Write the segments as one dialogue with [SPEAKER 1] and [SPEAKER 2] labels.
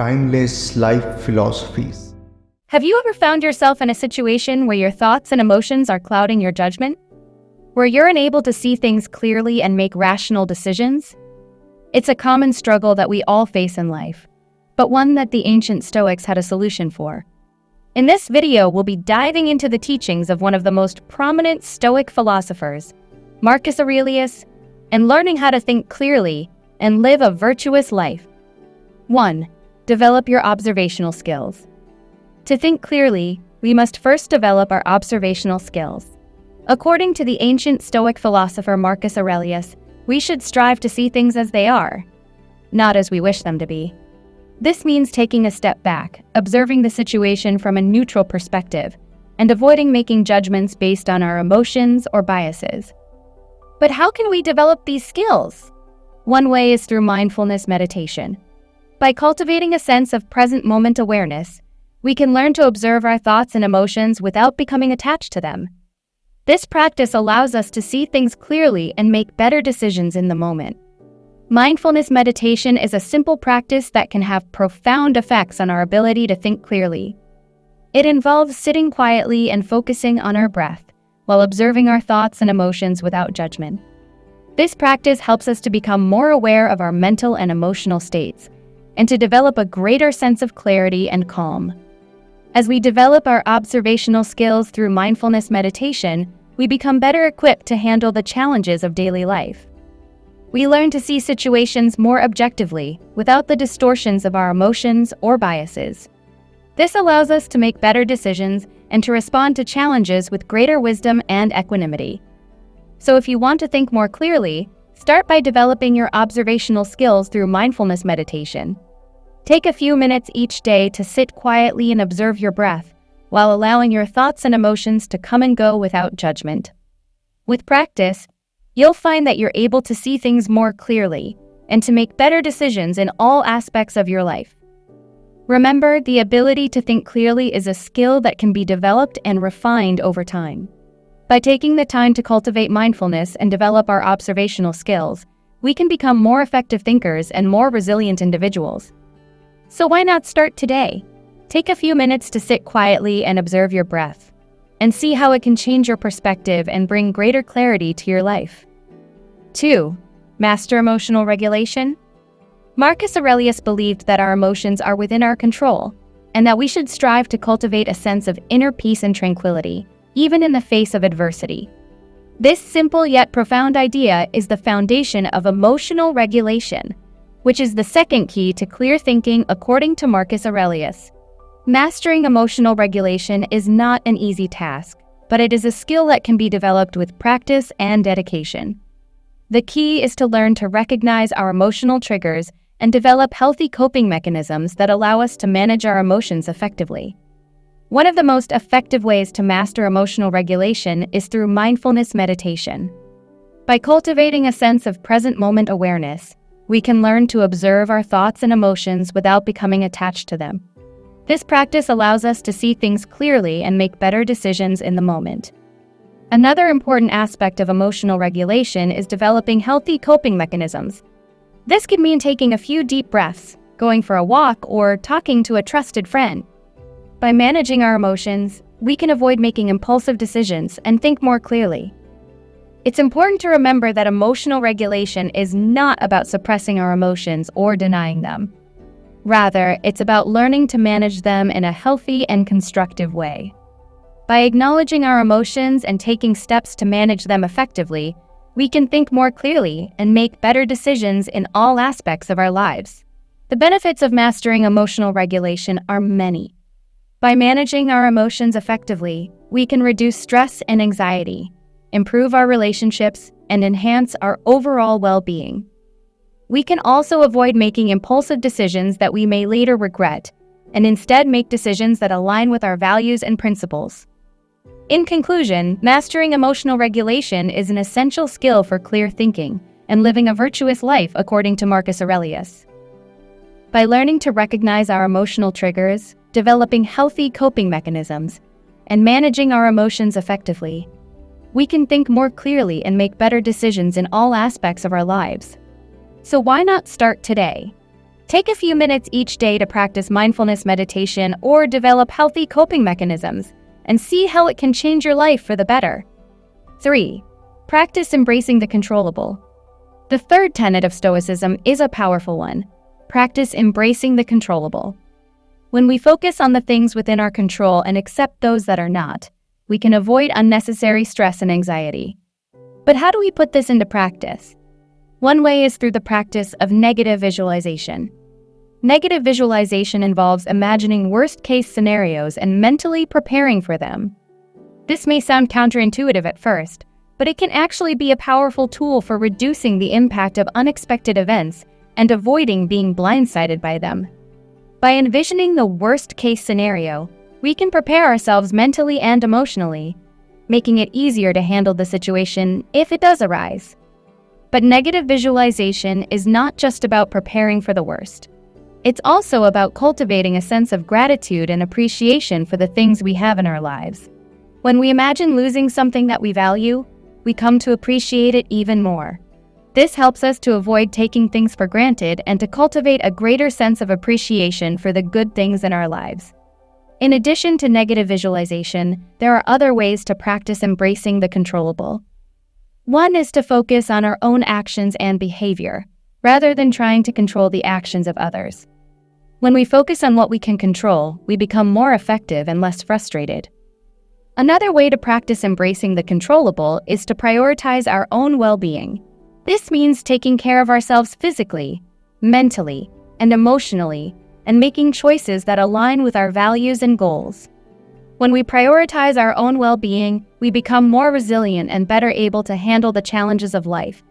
[SPEAKER 1] Timeless life philosophies.
[SPEAKER 2] Have you ever found yourself in a situation where your thoughts and emotions are clouding your judgment? Where you're unable to see things clearly and make rational decisions? It's a common struggle that we all face in life, but one that the ancient Stoics had a solution for. In this video, we'll be diving into the teachings of one of the most prominent Stoic philosophers, Marcus Aurelius, and learning how to think clearly and live a virtuous life. 1. Develop your observational skills. To think clearly, we must first develop our observational skills. According to the ancient Stoic philosopher Marcus Aurelius, we should strive to see things as they are, not as we wish them to be. This means taking a step back, observing the situation from a neutral perspective, and avoiding making judgments based on our emotions or biases. But how can we develop these skills? One way is through mindfulness meditation. By cultivating a sense of present moment awareness, we can learn to observe our thoughts and emotions without becoming attached to them. This practice allows us to see things clearly and make better decisions in the moment. Mindfulness meditation is a simple practice that can have profound effects on our ability to think clearly. It involves sitting quietly and focusing on our breath, while observing our thoughts and emotions without judgment. This practice helps us to become more aware of our mental and emotional states, and to develop a greater sense of clarity and calm. As we develop our observational skills through mindfulness meditation, we become better equipped to handle the challenges of daily life. We learn to see situations more objectively, without the distortions of our emotions or biases. This allows us to make better decisions and to respond to challenges with greater wisdom and equanimity. So if you want to think more clearly, start by developing your observational skills through mindfulness meditation. Take a few minutes each day to sit quietly and observe your breath, while allowing your thoughts and emotions to come and go without judgment. With practice, you'll find that you're able to see things more clearly and to make better decisions in all aspects of your life. Remember, the ability to think clearly is a skill that can be developed and refined over time. By taking the time to cultivate mindfulness and develop our observational skills, we can become more effective thinkers and more resilient individuals. So why not start today? Take a few minutes to sit quietly and observe your breath, and see how it can change your perspective and bring greater clarity to your life. 2. Master emotional regulation. Marcus Aurelius believed that our emotions are within our control, and that we should strive to cultivate a sense of inner peace and tranquility, even in the face of adversity. This simple yet profound idea is the foundation of emotional regulation, which is the second key to clear thinking according to Marcus Aurelius. Mastering emotional regulation is not an easy task, but it is a skill that can be developed with practice and dedication. The key is to learn to recognize our emotional triggers and develop healthy coping mechanisms that allow us to manage our emotions effectively. One of the most effective ways to master emotional regulation is through mindfulness meditation. By cultivating a sense of present moment awareness, we can learn to observe our thoughts and emotions without becoming attached to them. This practice allows us to see things clearly and make better decisions in the moment. Another important aspect of emotional regulation is developing healthy coping mechanisms. This could mean taking a few deep breaths, going for a walk, or talking to a trusted friend. By managing our emotions, we can avoid making impulsive decisions and think more clearly. It's important to remember that emotional regulation is not about suppressing our emotions or denying them. Rather, it's about learning to manage them in a healthy and constructive way. By acknowledging our emotions and taking steps to manage them effectively, we can think more clearly and make better decisions in all aspects of our lives. The benefits of mastering emotional regulation are many. By managing our emotions effectively, we can reduce stress and anxiety, improve our relationships, and enhance our overall well-being. We can also avoid making impulsive decisions that we may later regret, and instead make decisions that align with our values and principles. In conclusion, mastering emotional regulation is an essential skill for clear thinking and living a virtuous life according to Marcus Aurelius. By learning to recognize our emotional triggers, developing healthy coping mechanisms, and managing our emotions effectively, we can think more clearly and make better decisions in all aspects of our lives. So why not start today? Take a few minutes each day to practice mindfulness meditation or develop healthy coping mechanisms and see how it can change your life for the better. 3. Practice embracing the controllable. The third tenet of Stoicism is a powerful one. Practice embracing the controllable. When we focus on the things within our control and accept those that are not, we can avoid unnecessary stress and anxiety. But how do we put this into practice? One way is through the practice of negative visualization. Negative visualization involves imagining worst-case scenarios and mentally preparing for them. This may sound counterintuitive at first, but it can actually be a powerful tool for reducing the impact of unexpected events and avoiding being blindsided by them. By envisioning the worst-case scenario, we can prepare ourselves mentally and emotionally, making it easier to handle the situation if it does arise. But negative visualization is not just about preparing for the worst. It's also about cultivating a sense of gratitude and appreciation for the things we have in our lives. When we imagine losing something that we value, we come to appreciate it even more. This helps us to avoid taking things for granted and to cultivate a greater sense of appreciation for the good things in our lives. In addition to negative visualization, there are other ways to practice embracing the controllable. One is to focus on our own actions and behavior, rather than trying to control the actions of others. When we focus on what we can control, we become more effective and less frustrated. Another way to practice embracing the controllable is to prioritize our own well-being. This means taking care of ourselves physically, mentally, and emotionally, and making choices that align with our values and goals. When we prioritize our own well-being, we become more resilient and better able to handle the challenges of life.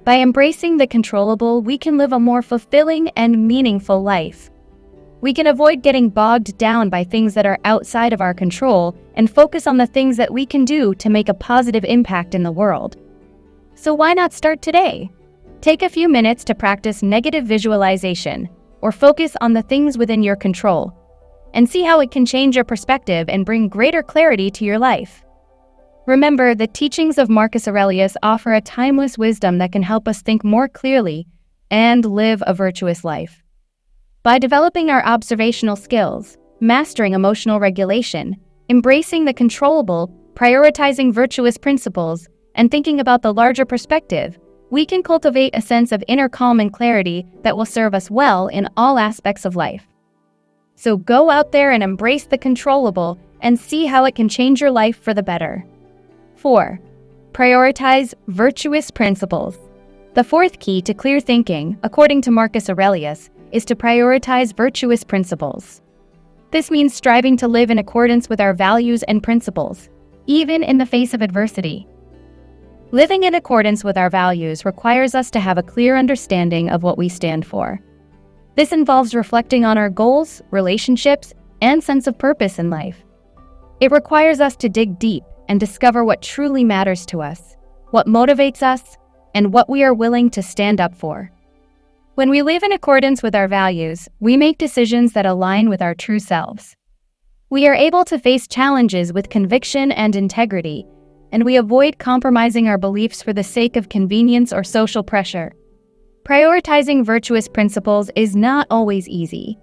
[SPEAKER 2] By embracing the controllable, we can live a more fulfilling and meaningful life. We can avoid getting bogged down by things that are outside of our control and focus on the things that we can do to make a positive impact in the world. So why not start today? Take a few minutes to practice negative visualization or focus on the things within your control and see how it can change your perspective and bring greater clarity to your life. Remember, the teachings of Marcus Aurelius offer a timeless wisdom that can help us think more clearly and live a virtuous life. By developing our observational skills, mastering emotional regulation, embracing the controllable, prioritizing virtuous principles, and thinking about the larger perspective, we can cultivate a sense of inner calm and clarity that will serve us well in all aspects of life. So go out there and embrace the controllable and see how it can change your life for the better. 4. Prioritize virtuous principles. The fourth key to clear thinking, according to Marcus Aurelius, is to prioritize virtuous principles. This means striving to live in accordance with our values and principles, even in the face of adversity. Living in accordance with our values requires us to have a clear understanding of what we stand for. This involves reflecting on our goals, relationships, and sense of purpose in life. It requires us to dig deep and discover what truly matters to us, what motivates us, and what we are willing to stand up for. When we live in accordance with our values, we make decisions that align with our true selves. We are able to face challenges with conviction and integrity, and we avoid compromising our beliefs for the sake of convenience or social pressure. Prioritizing virtuous principles is not always easy.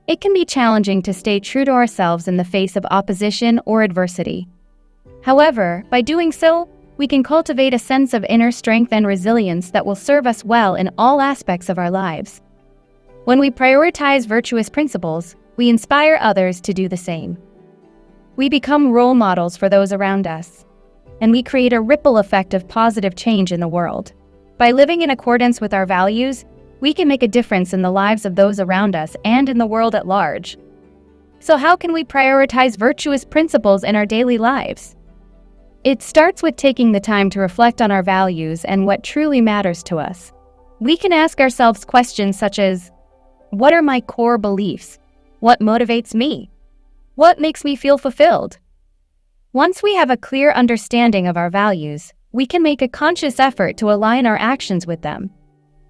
[SPEAKER 2] It can be challenging to stay true to ourselves in the face of opposition or adversity. However, by doing so, we can cultivate a sense of inner strength and resilience that will serve us well in all aspects of our lives. When we prioritize virtuous principles, we inspire others to do the same. We become role models for those around us, and we create a ripple effect of positive change in the world. By living in accordance with our values, we can make a difference in the lives of those around us and in the world at large. So how can we prioritize virtuous principles in our daily lives? It starts with taking the time to reflect on our values and what truly matters to us. We can ask ourselves questions such as, what are my core beliefs? What motivates me? What makes me feel fulfilled? Once we have a clear understanding of our values, we can make a conscious effort to align our actions with them.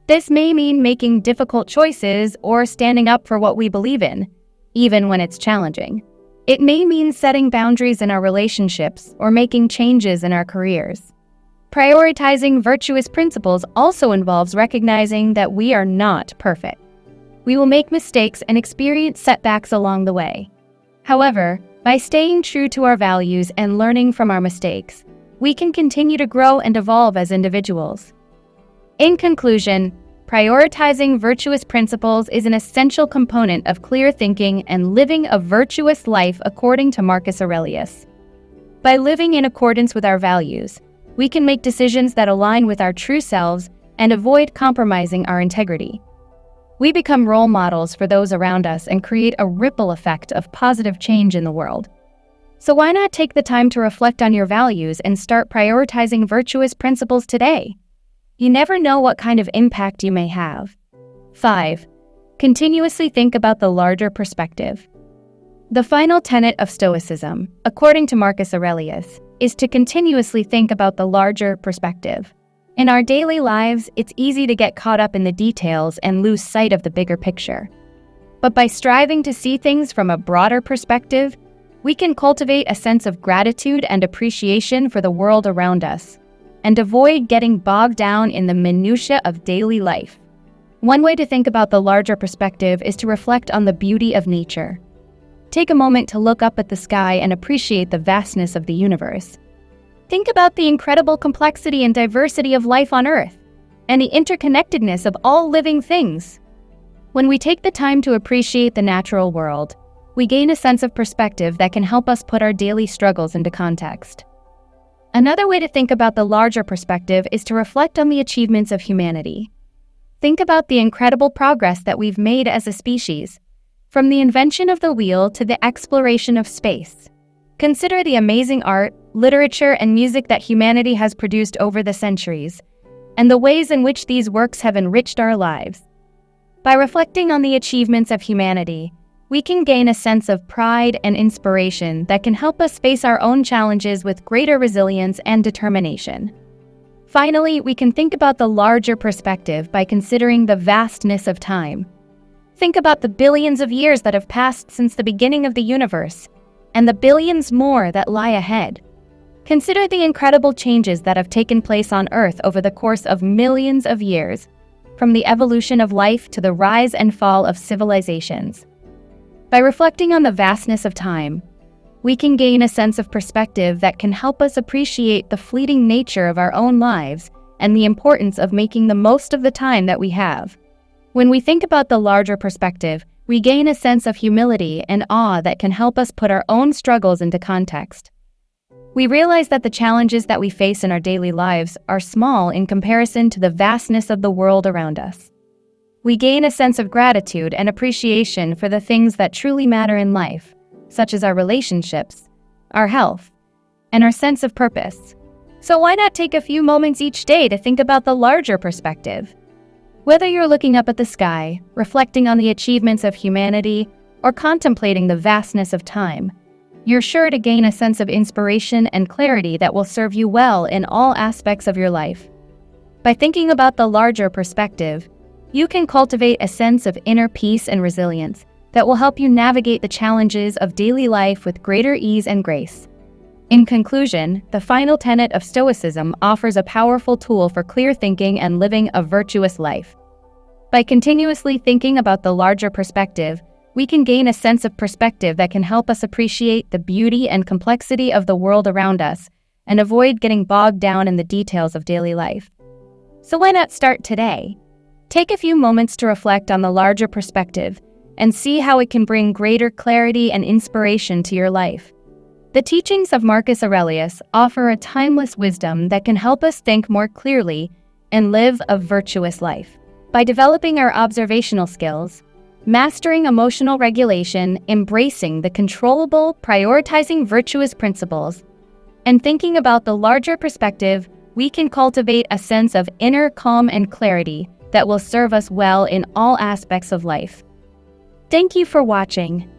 [SPEAKER 2] This may mean making difficult choices or standing up for what we believe in, even when it's challenging. It may mean setting boundaries in our relationships or making changes in our careers. Prioritizing virtuous principles also involves recognizing that we are not perfect. We will make mistakes and experience setbacks along the way. However, by staying true to our values and learning from our mistakes, we can continue to grow and evolve as individuals. In conclusion, prioritizing virtuous principles is an essential component of clear thinking and living a virtuous life, according to Marcus Aurelius. By living in accordance with our values, we can make decisions that align with our true selves and avoid compromising our integrity. We become role models for those around us and create a ripple effect of positive change in the world. So why not take the time to reflect on your values and start prioritizing virtuous principles today? You never know what kind of impact you may have. 5. Continuously think about the larger perspective. The final tenet of Stoicism, according to Marcus Aurelius, is to continuously think about the larger perspective. In our daily lives, it's easy to get caught up in the details and lose sight of the bigger picture. But by striving to see things from a broader perspective, we can cultivate a sense of gratitude and appreciation for the world around us, and avoid getting bogged down in the minutiae of daily life. One way to think about the larger perspective is to reflect on the beauty of nature. Take a moment to look up at the sky and appreciate the vastness of the universe. Think about the incredible complexity and diversity of life on Earth, and the interconnectedness of all living things. When we take the time to appreciate the natural world, we gain a sense of perspective that can help us put our daily struggles into context. Another way to think about the larger perspective is to reflect on the achievements of humanity. Think about the incredible progress that we've made as a species, from the invention of the wheel to the exploration of space. Consider the amazing art, literature, and music that humanity has produced over the centuries, and the ways in which these works have enriched our lives. By reflecting on the achievements of humanity, we can gain a sense of pride and inspiration that can help us face our own challenges with greater resilience and determination. Finally, we can think about the larger perspective by considering the vastness of time. Think about the billions of years that have passed since the beginning of the universe, and the billions more that lie ahead. Consider the incredible changes that have taken place on Earth over the course of millions of years, from the evolution of life to the rise and fall of civilizations. By reflecting on the vastness of time, we can gain a sense of perspective that can help us appreciate the fleeting nature of our own lives and the importance of making the most of the time that we have. When we think about the larger perspective, we gain a sense of humility and awe that can help us put our own struggles into context. We realize that the challenges that we face in our daily lives are small in comparison to the vastness of the world around us. We gain a sense of gratitude and appreciation for the things that truly matter in life, such as our relationships, our health, and our sense of purpose. So why not take a few moments each day to think about the larger perspective? Whether you're looking up at the sky, reflecting on the achievements of humanity, or contemplating the vastness of time, you're sure to gain a sense of inspiration and clarity that will serve you well in all aspects of your life. By thinking about the larger perspective, you can cultivate a sense of inner peace and resilience that will help you navigate the challenges of daily life with greater ease and grace. In conclusion, the final tenet of Stoicism offers a powerful tool for clear thinking and living a virtuous life. By continuously thinking about the larger perspective, we can gain a sense of perspective that can help us appreciate the beauty and complexity of the world around us and avoid getting bogged down in the details of daily life. So why not start today? Take a few moments to reflect on the larger perspective and see how it can bring greater clarity and inspiration to your life. The teachings of Marcus Aurelius offer a timeless wisdom that can help us think more clearly and live a virtuous life. By developing our observational skills, mastering emotional regulation, embracing the controllable, prioritizing virtuous principles, and thinking about the larger perspective, we can cultivate a sense of inner calm and clarity that will serve us well in all aspects of life. Thank you for watching.